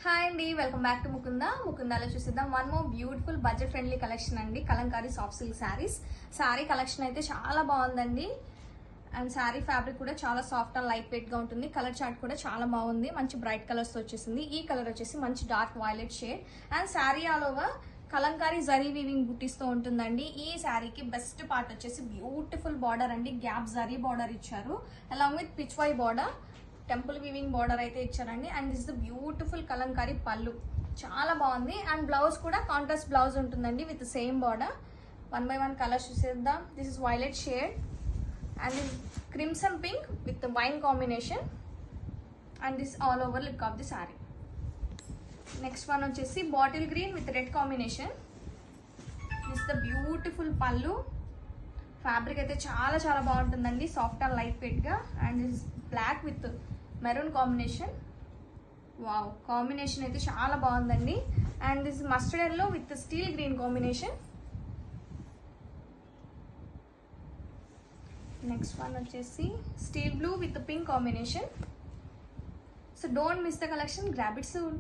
Hi అండి, welcome back to ముకుందాలో చూసిద్దాం one more beautiful budget friendly collection అండి. Kalamkari soft silk saris. Sari collection అయితే చాలా బాగుందండి. అండ్ శారీ ఫ్యాబ్రిక్ కూడా చాలా సాఫ్ట్ అండ్ లైట్ వెయిట్ గా ఉంటుంది. కలర్ చార్ట్ కూడా చాలా బాగుంది. మంచి బ్రైట్ కలర్స్ వచ్చేసింది. ఈ కలర్ వచ్చేసి మంచి dark violet shade. And sari all over Kalamkari zari weaving butis తో ఉంటుందండి. ఈ శారీకి బెస్ట్ పార్ట్ వచ్చేసి బ్యూటిఫుల్ బార్డర్ అండి. గ్యాప్ జరీ బార్డర్ ఇచ్చారు along with pichwai border, temple weaving border అయితే ఇచ్చారండి. And this the beautiful Kalamkari pallu చాలా బాగుంది. అండ్ బ్లౌజ్ కూడా కాంట్రాస్ట్ బ్లౌజ్ ఉంటుందండి with same border. One by one colours చూసేద్దాం. This is violet shade and this crimson pink with wine combination. And this all over look of the sari. Next one వచ్చేసి bottle green with red combination. This the beautiful pallu. Fabric అయితే చాలా చాలా బాగుంటుందండి, soft and lightweight గా. And this black with maroon combination. Wow, combination అయితే చాలా బాగుందండి. And this mustard yellow with steel green combination. Next one వచ్చేసి steel blue with pink combination. So don't miss the collection, grab it soon.